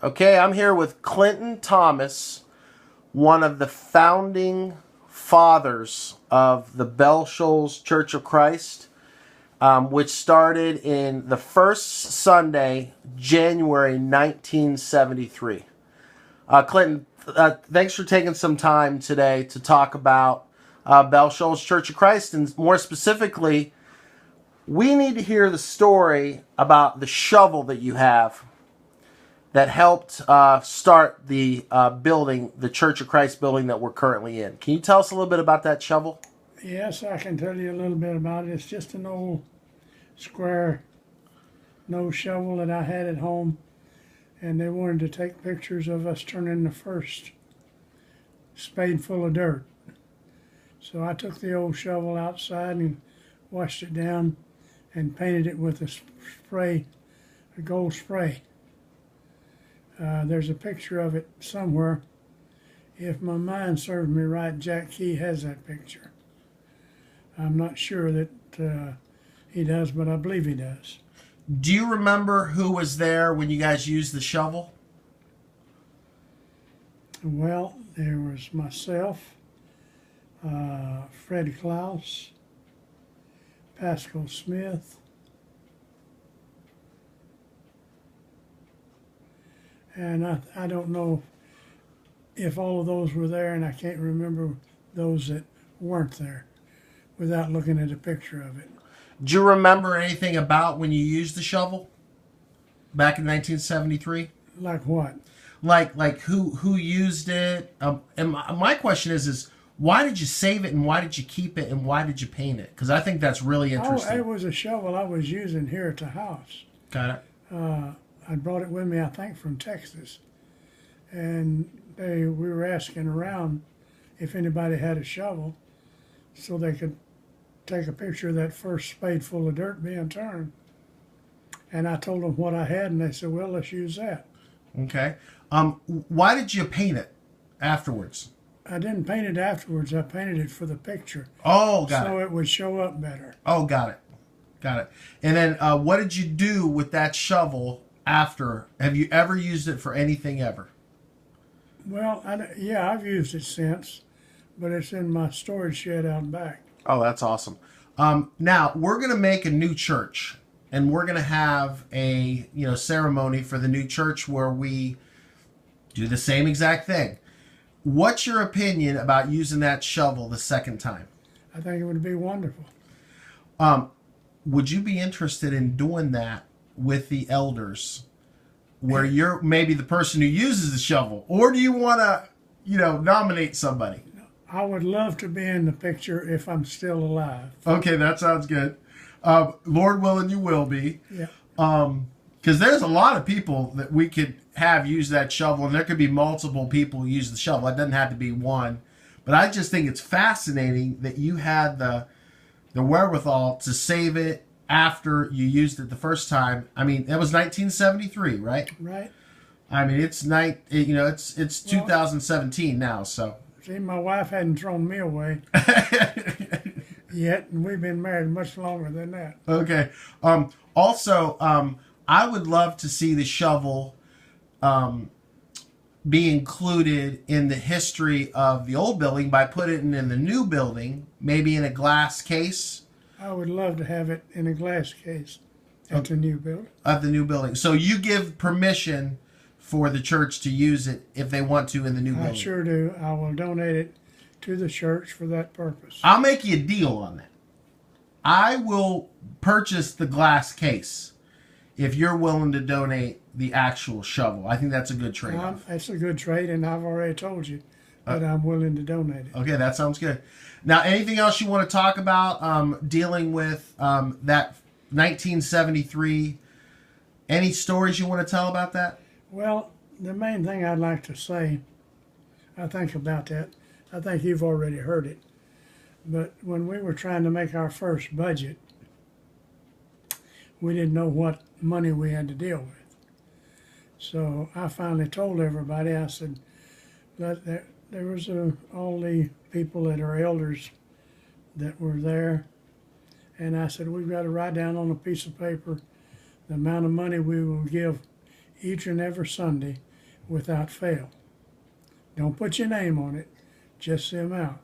Okay, I'm here with Clinton Thomas, one of the founding fathers of the Shoals Church of Christ, which started in the first Sunday, January 1973. Clinton, thanks for taking some time today to talk about Shoals Church of Christ, and more specifically, we need to hear the story about the shovel that you have that helped start the building, the Church of Christ building that we're currently in. Can you tell us a little bit about that shovel? Yes, I can tell you a little bit about it. It's just an old square nose shovel that I had at home, and they wanted to take pictures of us turning the first spade full of dirt. So I took the old shovel outside and washed it down and painted it with a gold spray. There's a picture of it somewhere. If my mind serves me right, Jack Key has that picture. I'm not sure that he does, but I believe he does. Do you remember who was there when you guys used the shovel? Well, there was myself, Fred Klaus, Pascal Smith, and I don't know if all of those were there, and I can't remember those that weren't there without looking at a picture of it. Do you remember anything about when you used the shovel back in 1973? Like what? Like who used it? And my question is why did you save it, and why did you keep it, and why did you paint it? Because I think that's really interesting. Oh, it was a shovel I was using here at the house. Got it. I brought it with me, I think, from Texas, and we were asking around if anybody had a shovel, so they could take a picture of that first spade full of dirt being turned. And I told them what I had, and they said, "Well, let's use that." Okay. Why did you paint it afterwards? I didn't paint it afterwards. I painted it for the picture. Oh, got it. So it would show up better. Oh, got it. Got it. And then what did you do with that shovel after? Have you ever used it for anything ever? Well, yeah, I've used it since, but it's in my storage shed out back. Oh, that's awesome. Now, we're going to make a new church, and we're going to have a ceremony for the new church where we do the same exact thing. What's your opinion about using that shovel the second time? I think it would be wonderful. Would you be interested in doing that with the elders, where you're maybe the person who uses the shovel, or do you want to, nominate somebody? I would love to be in the picture if I'm still alive. Okay, that sounds good. Lord willing, you will be. Yeah. Because there's a lot of people that we could have use that shovel, and there could be multiple people who use the shovel. It doesn't have to be one. But I just think it's fascinating that you had the wherewithal to save it after you used it the first time. I mean, it was 1973, right? Right. I mean, it's 2017 now, so. See, my wife hadn't thrown me away yet, and we've been married much longer than that. Okay. Also, I would love to see the shovel be included in the history of the old building by putting it in the new building, maybe in a glass case. I would love to have it in a glass case at the new building. Of the new building. So you give permission for the church to use it if they want to in the new building? I sure do. I will donate it to the church for that purpose. I'll make you a deal on that. I will purchase the glass case if you're willing to donate the actual shovel. I think that's a good trade-off. It's a good trade, and I've already told you that I'm willing to donate it. Okay, that sounds good. Now, anything else you want to talk about dealing with that 1973? Any stories you want to tell about that? Well, the main thing I'd like to say, I think about that, I think you've already heard it, but when we were trying to make our first budget, we didn't know what money we had to deal with. So I finally told everybody, I said, there was all the people that are elders that were there, and I said, we've got to write down on a piece of paper the amount of money we will give each and every Sunday without fail. Don't put your name on it, just them out.